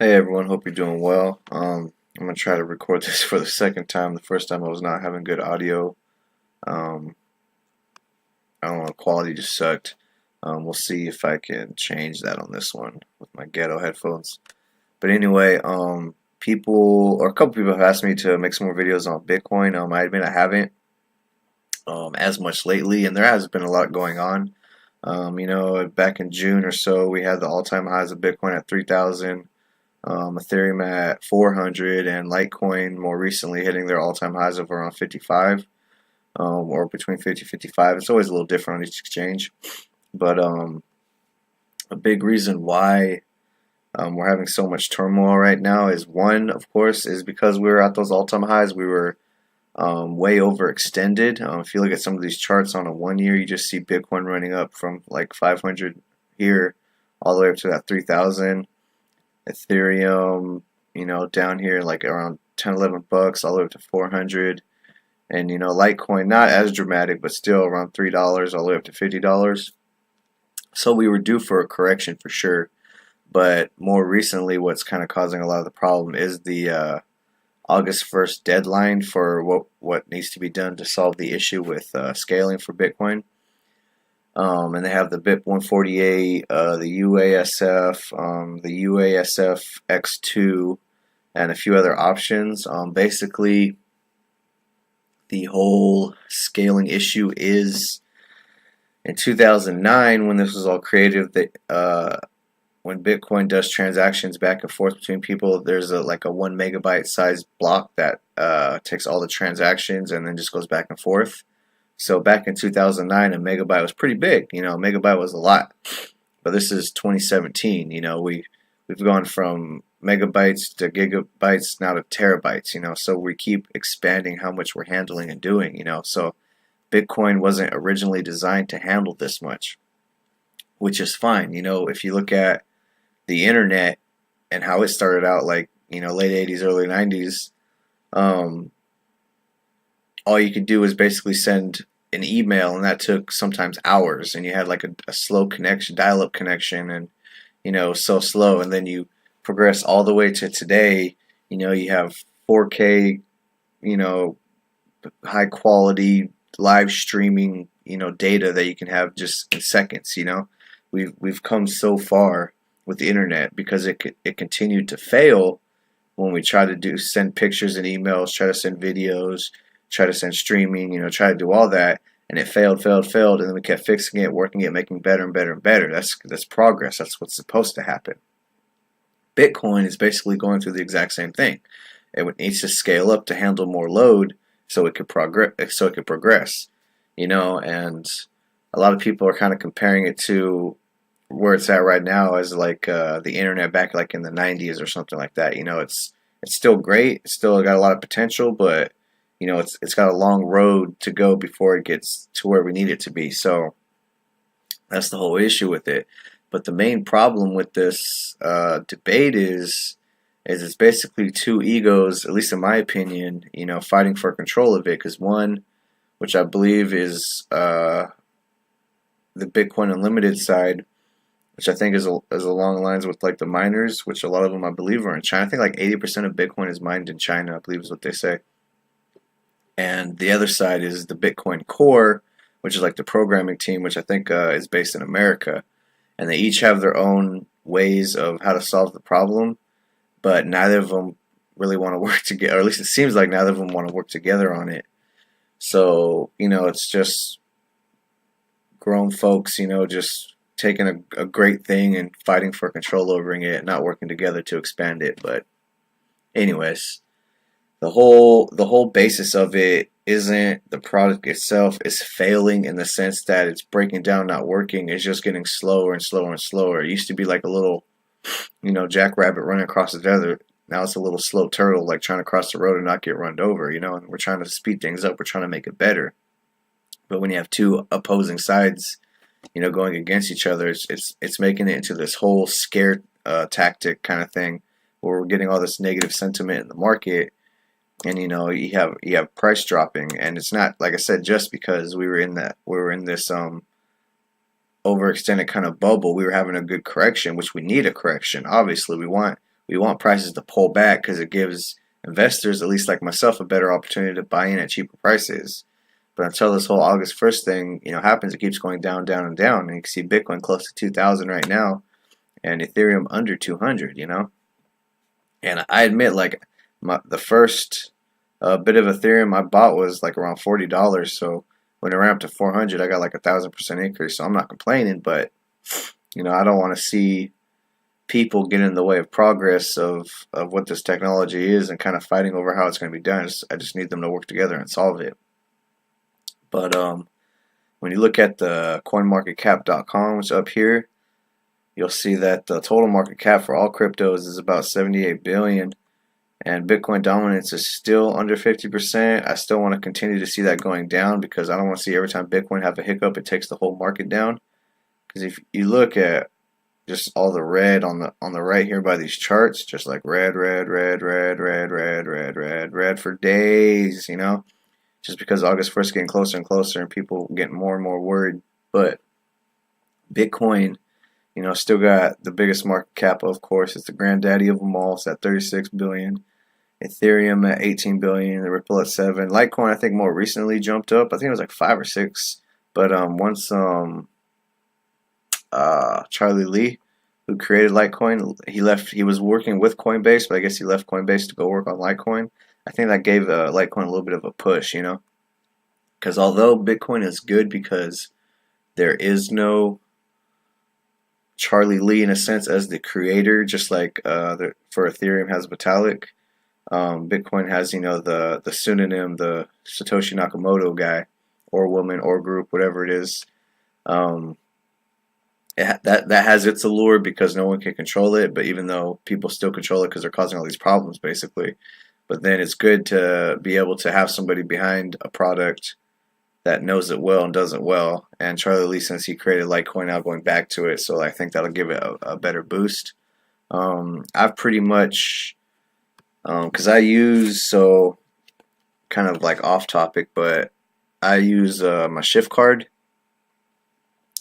Hey everyone, hope you're doing well. I'm gonna try to record this for the second time. The first time I was not having good audio. Um, I don't know, quality just sucked. We'll see if I can change that on this one with my ghetto headphones. But anyway, people or a couple people have asked me to make some more videos on Bitcoin. I admit I haven't as much lately, and there has been a lot going on. Back in June or so, we had the all-time highs of Bitcoin at 3,000. Ethereum at 400, and Litecoin more recently hitting their all-time highs of around 55, or between 50 and 55. It's always a little different on each exchange, but a big reason why we're having so much turmoil right now is one, of course, is because we were at those all-time highs. We were way overextended. If you look at some of these charts on a 1 year, you just see Bitcoin running up from like 500 here all the way up to that 3,000. Ethereum, down here like around 10, 11 bucks, all the way up to 400. And, Litecoin, not as dramatic, but still around $3, all the way up to $50. So we were due for a correction for sure. But more recently, what's kind of causing a lot of the problem is the August 1st deadline for what needs to be done to solve the issue with scaling for Bitcoin. And they have the BIP 148, the UASF, the UASF X2, and a few other options. Basically, the whole scaling issue is in 2009 when this was all created. When Bitcoin does transactions back and forth between people, there's like a 1 megabyte size block that takes all the transactions and then just goes back and forth. So back in 2009, a megabyte was pretty big. A megabyte was a lot. But this is 2017. We've gone from megabytes to gigabytes now to terabytes. So we keep expanding how much we're handling and doing. So Bitcoin wasn't originally designed to handle this much, which is fine. If you look at the internet and how it started out, like late 80s, early 90s. All you could do was basically send an email, and that took sometimes hours, and you had like a slow connection, dial-up connection, and so slow. And then you progress all the way to today. You have 4K, high quality live streaming, data that you can have just in seconds. We've come so far with the internet because it continued to fail when we try to send pictures and emails, try to send videos, try to send streaming, try to do all that, and it failed, and then we kept fixing it, working it, making better and better and better. That's progress. That's what's supposed to happen. Bitcoin is basically going through the exact same thing. It needs to scale up to handle more load so it could progress. And a lot of people are kind of comparing it to where it's at right now as like the internet back like in the 90s or something like that. It's still great. It's still got a lot of potential, but it's got a long road to go before it gets to where we need it to be. So that's the whole issue with it. But the main problem with this debate is it's basically two egos, at least in my opinion, fighting for control of it. Because one, which I believe is the Bitcoin Unlimited side, which I think is along the lines with like the miners, which a lot of them I believe are in China. I think like 80% of Bitcoin is mined in China, I believe is what they say. And the other side is the Bitcoin Core, which is like the programming team, which I think is based in America. And they each have their own ways of how to solve the problem, but neither of them really want to work together, or at least it seems like neither of them want to work together on it. So, it's just grown folks, just taking a great thing and fighting for control over it, not working together to expand it. But anyways, the whole basis of it isn't the product itself is failing in the sense that it's breaking down, not working. It's just getting slower and slower and slower. It used to be like a little, jackrabbit running across the desert. Now it's a little slow turtle like trying to cross the road and not get run over, and we're trying to speed things up. We're trying to make it better. But when you have two opposing sides, going against each other, it's making it into this whole scare tactic kind of thing where we're getting all this negative sentiment in the market. And you have price dropping, and it's not, like I said, just because we were in this overextended kind of bubble. We were having a good correction, which we need a correction. Obviously, we we want prices to pull back because it gives investors, at least like myself, a better opportunity to buy in at cheaper prices. But until this whole August 1st thing, happens, it keeps going down, down, and down. And you can see Bitcoin close to 2,000 right now, and Ethereum under 200. And I admit, like, the first bit of Ethereum I bought was like around $40. So when it ran up to 400, I got like 1,000% increase. So I'm not complaining, but I don't want to see people get in the way of progress of what this technology is and kind of fighting over how it's going to be done. I just need them to work together and solve it. But when you look at the coinmarketcap.com, which is up here, you'll see that the total market cap for all cryptos is about 78 billion, and Bitcoin dominance is still under 50%. I still want to continue to see that going down because I don't want to see every time Bitcoin have a hiccup, it takes the whole market down. Because if you look at just all the red on the right here by these charts, just like red, red, red, red, red, red, red, red, red for days, just because August 1st getting closer and closer and people getting more and more worried. But Bitcoin, still got the biggest market cap, of course. It's the granddaddy of them all. It's at 36 billion. Ethereum at 18 billion. The Ripple at 7. Litecoin, I think, more recently jumped up. I think it was like 5 or 6. But once Charlie Lee, who created Litecoin, he was working with Coinbase, but I guess he left Coinbase to go work on Litecoin. I think that gave Litecoin a little bit of a push, because although Bitcoin is good because there is no Charlie Lee in a sense as the creator, just like for Ethereum has Vitalik. Bitcoin has the pseudonym, the Satoshi Nakamoto guy or woman or group, whatever it is. That has its allure because no one can control it, but even though people still control it because they're causing all these problems basically. But then it's good to be able to have somebody behind a product that knows it well and does it well. And Charlie Lee, since he created Litecoin, now going back to it, so I think that'll give it a better boost. I've pretty much, because I use, so kind of like off topic, but I use my Shift card.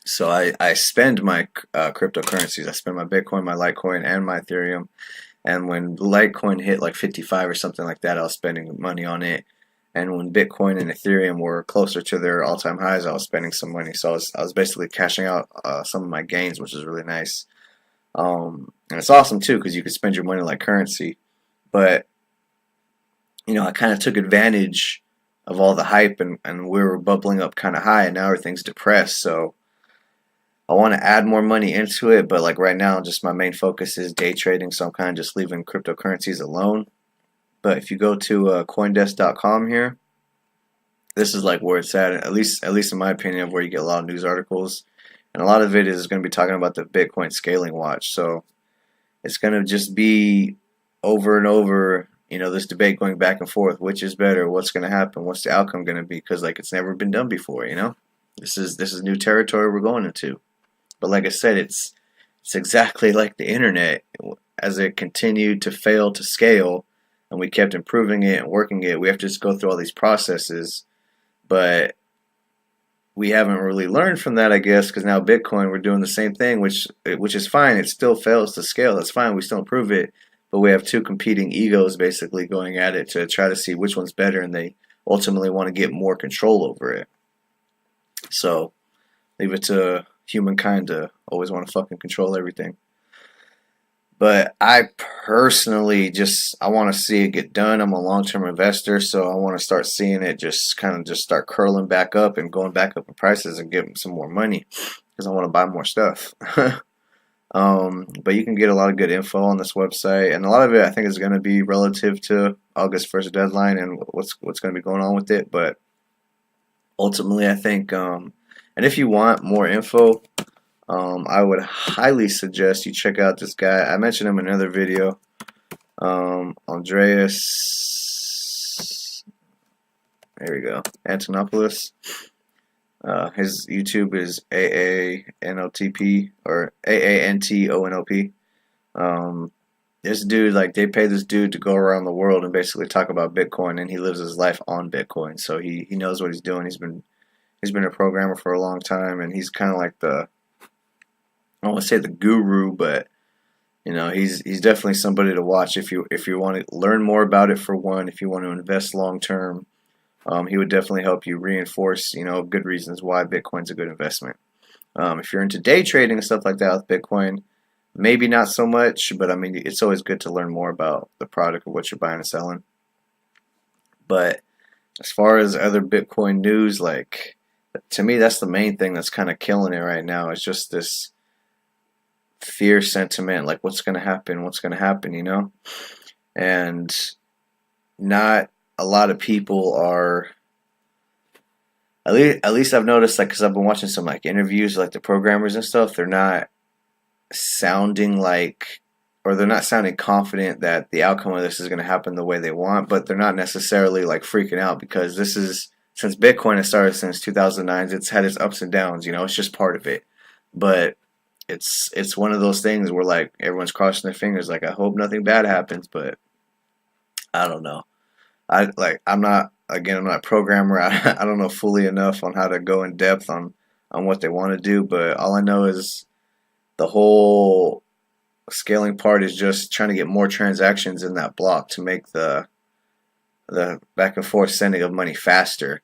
So I spend my cryptocurrencies. I spend my Bitcoin, my Litecoin, and my Ethereum. And when Litecoin hit like 55 or something like that, I was spending money on it. And when Bitcoin and Ethereum were closer to their all-time highs, I was spending some money. So I was basically cashing out some of my gains, which is really nice. And it's awesome too because you could spend your money like currency. But I kind of took advantage of all the hype, and we were bubbling up kind of high, and now everything's depressed. So I want to add more money into it, but like right now, just my main focus is day trading, so I'm kind of just leaving cryptocurrencies alone. But if you go to CoinDesk.com here, this is like where it's at least in my opinion, of where you get a lot of news articles, and a lot of it is going to be talking about the Bitcoin scaling watch. So it's going to just be over and over, this debate going back and forth, which is better, what's going to happen, what's the outcome going to be, because like it's never been done before. This is new territory we're going into. But like I said, it's exactly like the internet. As it continued to fail to scale, and we kept improving it and working it, we have to just go through all these processes. But we haven't really learned from that, I guess, because now Bitcoin, we're doing the same thing, which is fine. It still fails to scale. That's fine. We still improve it. But we have two competing egos basically going at it to try to see which one's better, and they ultimately want to get more control over it. So leave it to humankind to always want to fucking control everything. But I personally I want to see it get done. I'm a long-term investor, so I want to start seeing it just start curling back up and going back up in prices and getting some more money because I want to buy more stuff. But you can get a lot of good info on this website, and a lot of it I think is going to be relative to August 1st deadline and what's going to be going on with it. But ultimately, I think, and if you want more info, I would highly suggest you check out this guy. I mentioned him in another video. Andreas, there we go, Antonopoulos. His YouTube is AANOTP or AANTONOP. This dude, like, they pay this dude to go around the world and basically talk about Bitcoin, and he lives his life on Bitcoin. So he knows what he's doing. He's been a programmer for a long time, and he's kind of like I don't want to say the guru, but He's definitely somebody to watch if you want to learn more about it for one. If you want to invest long term, he would definitely help you reinforce good reasons why Bitcoin's a good investment. If you're into day trading and stuff like that with Bitcoin, maybe not so much, but I mean it's always good to learn more about the product of what you're buying and selling. But as far as other Bitcoin news, like to me, that's the main thing that's kind of killing it right now. It's just this fear sentiment, like what's going to happen, and not a lot of people are. At least I've noticed, like, because I've been watching some like interviews, like the programmers and stuff. They're not sounding like, or they're not sounding confident that the outcome of this is going to happen the way they want. But they're not necessarily like freaking out because this is since Bitcoin has started since 2009. It's had its ups and downs. It's just part of it. But it's one of those things where like everyone's crossing their fingers. Like I hope nothing bad happens, but I don't know. I'm not a programmer. I don't know fully enough on how to go in depth on what they want to do, but all I know is the whole scaling part is just trying to get more transactions in that block to make the back and forth sending of money faster.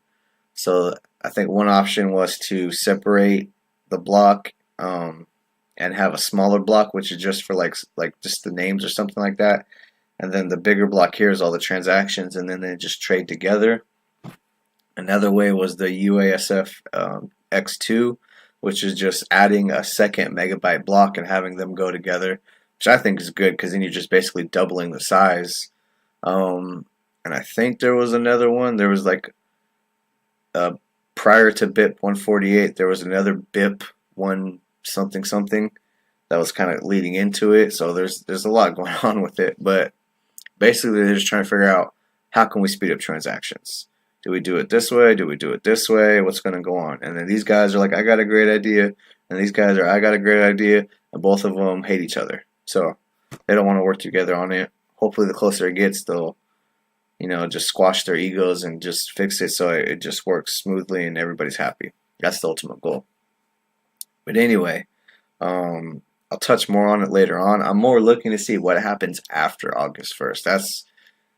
So I think one option was to separate the block and have a smaller block, which is just for like just the names or something like that. And then the bigger block here is all the transactions, and then they just trade together. Another way was the UASF X2, which is just adding a second megabyte block and having them go together, which I think is good because then you're just basically doubling the size. And I think there was another one. There was like prior to BIP 148, there was another BIP 1 something something that was kind of leading into it. So there's a lot going on with it, but basically they're just trying to figure out how can we speed up transactions. Do we do it this way? Do we do it this way? What's going to go on? And then these guys are like, I got a great idea. And these guys are, I got a great idea. And both of them hate each other. So they don't want to work together on it. Hopefully the closer it gets, they'll, just squash their egos and just fix it so it just works smoothly and everybody's happy. That's the ultimate goal. But anyway, I'll touch more on it later on. I'm more looking to see what happens after August 1st. That's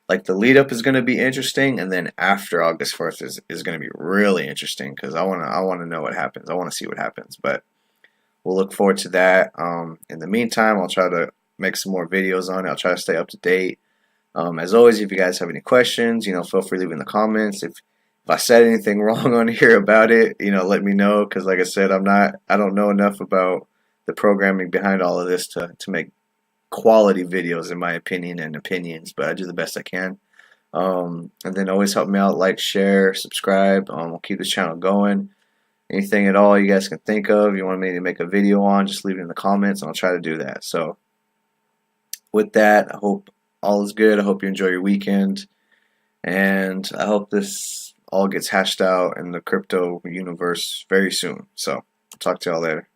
like the lead up is going to be interesting, and then after August 1st is going to be really interesting because I want to know what happens. I want to see what happens, but we'll look forward to that. In the meantime, I'll try to make some more videos on it. I'll try to stay up to date. As always, if you guys have any questions, feel free to leave in the comments. If I said anything wrong on here about it, let me know because, like I said, I don't know enough about the programming behind all of this to make quality videos in my opinion and opinions, but I do the best I can. And then always help me out, like, share, subscribe. We'll keep this channel going. Anything at all you guys can think of you want me to make a video on, just leave it in the comments and I'll try to do that. So with that, I hope all is good. I hope you enjoy your weekend, and I hope this all gets hashed out in the crypto universe very soon. So talk to y'all later.